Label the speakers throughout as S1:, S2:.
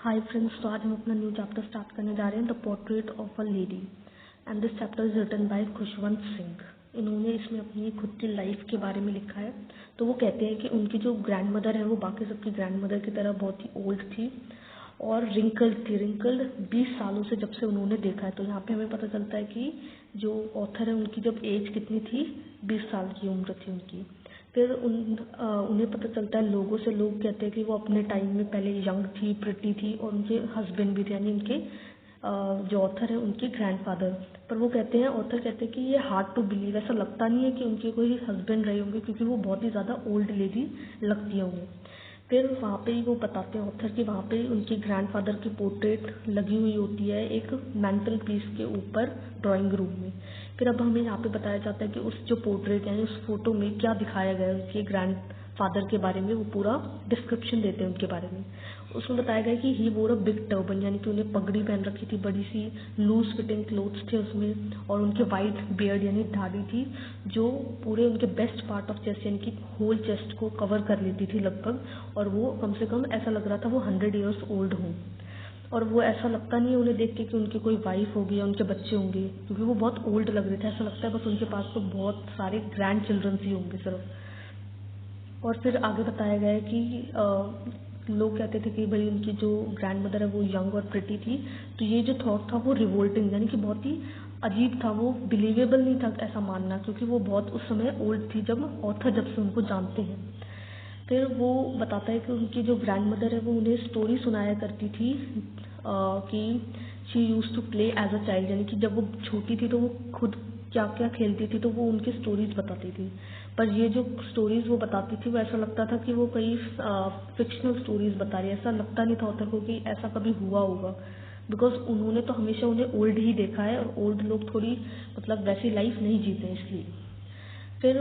S1: Hi friends, तो आज हम अपना न्यू चैप्टर स्टार्ट करने जा रहे हैं the portrait of a lady and this chapter is written by Khushwant Singh. इन्होंने इसमें अपनी खुद की लाइफ के बारे में लिखा है। तो वो कहते हैं कि उनकी जो ग्रैंड मदर है वो बाकी सबकी ग्रैंड मदर की तरह बहुत ही ओल्ड थी और रिंकल्ड थी। रिंकल्ड 20 सालों से जब से उन्होंने देखा है। तो यहाँ पे हमें पता चलता है कि जो ऑथर है उनकी जब एज कितनी थी, 20 साल की उम्र थी उनकी। फिर उन्हें पता चलता है, लोगों से लोग कहते हैं कि वो अपने टाइम में पहले यंग थी, प्रिटी थी और उनके हस्बैंड भी थे, यानी उनके जो ऑथर है उनके ग्रैंडफादर। पर वो कहते हैं, ऑथर कहते हैं कि ये हार्ड टू बिलीव, ऐसा लगता नहीं है कि उनके कोई हस्बैंड रहे होंगे क्योंकि वो बहुत ही ज़्यादा ओल्ड लेडी लगती है उन्हें। फिर वहाँ पे ही वो बताते हैं ऑथर कि वहाँ पे उनके ग्रैंडफादर की पोर्ट्रेट लगी हुई होती है एक मैंटल पीस के ऊपर ड्राइंग रूम में। फिर अब हमें यहाँ पे बताया जाता है कि उस जो पोर्ट्रेट यानी उस फोटो में क्या दिखाया गया है उनके ग्रैंडफादर के बारे में। वो पूरा डिस्क्रिप्शन देते हैं उनके बारे में। उसमें बताया गया कि ही वोर अ बिग टर्बन, यानी कि उन्हें पगड़ी पहन रखी थी, बड़ी सी लूज फिटिंग क्लोथ्स थे उसमें, और उनके वाइट बियर्ड यानी दाढ़ी थी जो पूरे उनके बेस्ट पार्ट ऑफ चेस्ट यानी कि होल चेस्ट को कवर कर लेती थी लगभग। और वो कम से कम ऐसा लग रहा था वो 100 ईयर्स ओल्ड हों। और वो ऐसा लगता नहीं है उन्हें देख के कि उनकी कोई वाइफ होगी या उनके बच्चे होंगे, क्योंकि वो बहुत ओल्ड लग रहे थे। ऐसा लगता है बस उनके पास तो बहुत सारे ग्रैंड चिल्ड्रंस ही होंगे सिर्फ। और फिर आगे बताया गया है कि लोग कहते थे कि भाई उनकी जो ग्रैंड मदर है वो यंग और प्रिटी थी। तो ये जो थॉट था वो रिवोल्टिंग यानी कि बहुत ही अजीब था, वो बिलीवेबल नहीं था ऐसा मानना, क्योंकि वो बहुत उस समय ओल्ड थी जब ऑथर जब से उनको जानते हैं। फिर वो बताता है कि उनकी जो ग्रैंड मदर है वो उन्हें स्टोरी सुनाया करती थी कि she used to play as a child, यानी कि जब वो छोटी थी तो वो खुद क्या क्या खेलती थी तो वो उनकी स्टोरीज बताती थी। पर ये जो स्टोरीज वो बताती थी वो ऐसा लगता था कि वो कई फिक्शनल स्टोरीज बता रही है। ऐसा लगता नहीं था ऑथर को कि ऐसा कभी हुआ होगा, बिकॉज उन्होंने तो हमेशा उन्हें ओल्ड ही देखा है और ओल्ड लोग थोड़ी मतलब वैसी लाइफ नहीं जीते हैं इसलिए। फिर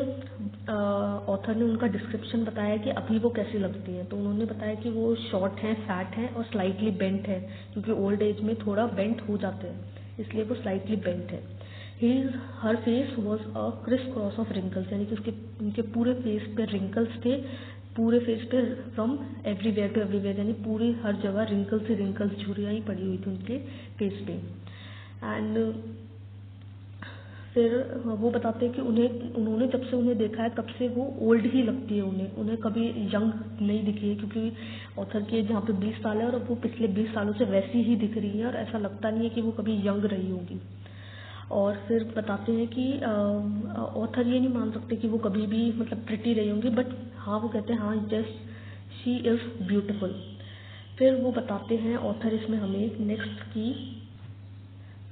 S1: ऑथर ने उनका डिस्क्रिप्शन बताया कि अभी वो कैसी लगती हैं। तो उन्होंने बताया कि वो शॉर्ट हैं, फैट हैं और स्लाइटली बेंट है, क्योंकि ओल्ड एज में थोड़ा बेंट हो जाते हैं इसलिए वो स्लाइटली बेंट है। हर face was a criss cross of wrinkles, यानी कि उनके पूरे फेस पे रिंकल्स थे, पूरे फेस पे फ्रॉम एवरीवेयर टू एवरीवेयर, यानी पूरी हर जगह रिंकल्स ही रिंकल्स झुर्रियाँ ही पड़ी हुई थी उनके फेस पे। एंड फिर वो बताते हैं कि उन्होंने जब से उन्हें देखा है तब से वो ओल्ड ही लगती है उन्हें कभी यंग नहीं दिखी है, क्योंकि ऑथर की एज यहाँ पे 20 साल है और वो पिछले 20 सालों से वैसी ही दिख रही है और ऐसा लगता नहीं है कि वो कभी यंग रही होगी। और फिर बताते हैं कि ऑथर ये नहीं मान सकते कि वो कभी भी मतलब प्रिटी रही होंगी, बट हाँ वो कहते हैं हाँ जस्ट शी इज़ ब्यूटिफुल। फिर वो बताते हैं ऑथर इसमें हमें नेक्स्ट की,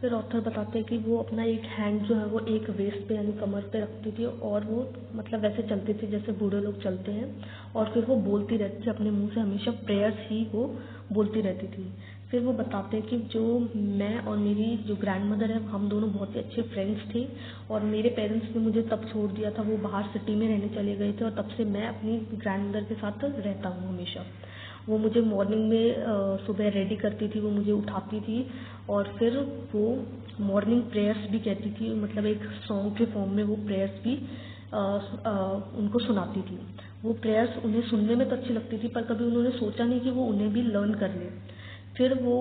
S1: फिर ऑथर बताते हैं कि वो अपना एक हैंड जो है वो एक वेस्ट पे यानी कमर पे रखती थी और वो मतलब वैसे चलती थी जैसे बूढ़े लोग चलते हैं। और फिर वो बोलती रहती थी अपने मुंह से, हमेशा प्रेयर्स ही वो बोलती रहती थी। फिर वो बताते हैं कि जो मैं और मेरी जो ग्रैंड मदर है हम दोनों बहुत ही अच्छे फ्रेंड्स थे और मेरे पेरेंट्स ने मुझे तब छोड़ दिया था, वो बाहर सिटी में रहने चले गए थे और तब से मैं अपनी ग्रैंड मदर के साथ रहता हूँ हमेशा। वो मुझे मॉर्निंग में सुबह रेडी करती थी, वो मुझे उठाती थी और फिर वो मॉर्निंग प्रेयर्स भी कहती थी, मतलब एक सॉन्ग के फॉर्म में वो प्रेयर्स भी उनको सुनाती थी। वो प्रेयर्स उन्हें सुनने में तो अच्छी लगती थी पर कभी उन्होंने सोचा नहीं कि वो उन्हें भी लर्न कर ले। फिर वो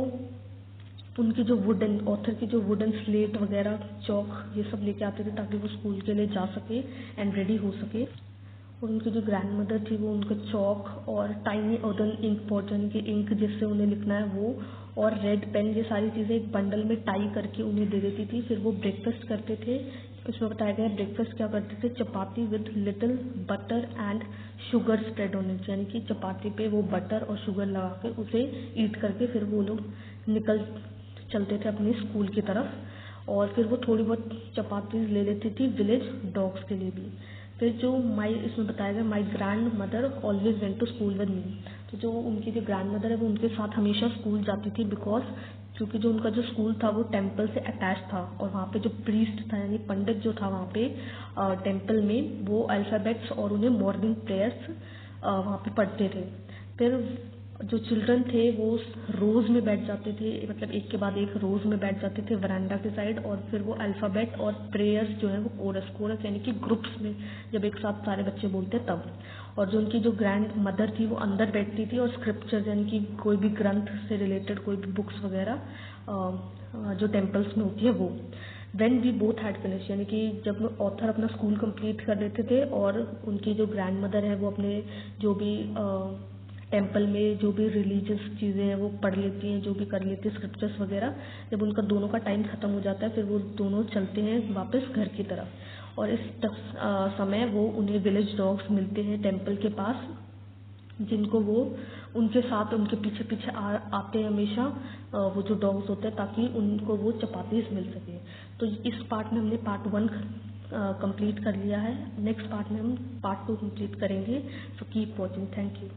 S1: उनकी जो वुडन ऑथर की जो वुडन स्लेट वगैरह चौक ये सब लेके आते थे ताकि वो स्कूल के लिए जा सके एंड रेडी हो सके। और उनकी जो ग्रैंड मदर थी वो उनको चौक और टाइनी ओडन इंक पॉट यानी कि इंक जिससे उन्हें लिखना है वो और रेड पेन, ये सारी चीज़ें एक बंडल में टाई करके उन्हें दे देती थी। फिर वो ब्रेकफास्ट करते थे। उसमें बताया गया ब्रेकफास्ट क्या करते थे, chapati with little butter and sugar spread on it, यानी कि चपाती पे वो बटर और शुगर लगा के उसे ईट करके फिर वो लोग निकल चलते थे अपने स्कूल की तरफ। और फिर वो थोड़ी बहुत चपाती ले लेती थी विलेज डॉग्स के लिए भी। फिर जो इसमें बताया गया my grandmother always went to school with me, तो जो उनकी जो ग्रैंड मदर है वो उनके साथ हमेशा स्कूल जाती थी, बिकॉज क्योंकि जो उनका जो स्कूल था वो टेम्पल से अटैच था और वहाँ पे जो प्रीस्ट था यानी पंडित जो था वहाँ पे टेम्पल में वो अल्फ़ाबेट्स और उन्हें मॉर्निंग प्रेयर्स वहाँ पे पढ़ते थे। फिर जो चिल्ड्रन थे वो रोज़ में बैठ जाते थे, मतलब एक के बाद एक रोज़ में बैठ जाते थे वरांडा के साइड, और फिर वो अल्फ़ाबेट और प्रेयर्स जो है वो कोरस कोरस यानी कि ग्रुप्स में जब एक साथ सारे बच्चे बोलते तब। और जो उनकी जो ग्रैंड मदर थी वो अंदर बैठती थी और स्क्रिप्चर यानी कि कोई भी ग्रंथ से रिलेटेड कोई भी बुक्स वगैरह जो टेम्पल्स में होती है वो। When we both had finish यानी कि जब ऑथर अपना स्कूल कंप्लीट कर लेते थे और उनकी जो ग्रैंड मदर है वो अपने जो भी टेम्पल में जो भी रिलीजियस चीज़ें हैं वो पढ़ लेती हैं, जो भी कर लेती हैं स्क्रिप्चर्स वगैरह। जब उनका दोनों का टाइम ख़त्म हो जाता है फिर वो दोनों चलते हैं वापस घर की तरफ, और इस समय वो उन्हें विलेज डॉग्स मिलते हैं टेम्पल के पास, जिनको वो उनके साथ उनके पीछे पीछे आते हैं हमेशा वो जो डॉग्स होते हैं, ताकि उनको वो चपातीस मिल सके। तो इस पार्ट में हमने पार्ट 1 कंप्लीट कर लिया है। नेक्स्ट पार्ट में हम पार्ट 2 कंप्लीट करेंगे। So keep watching. Thank you.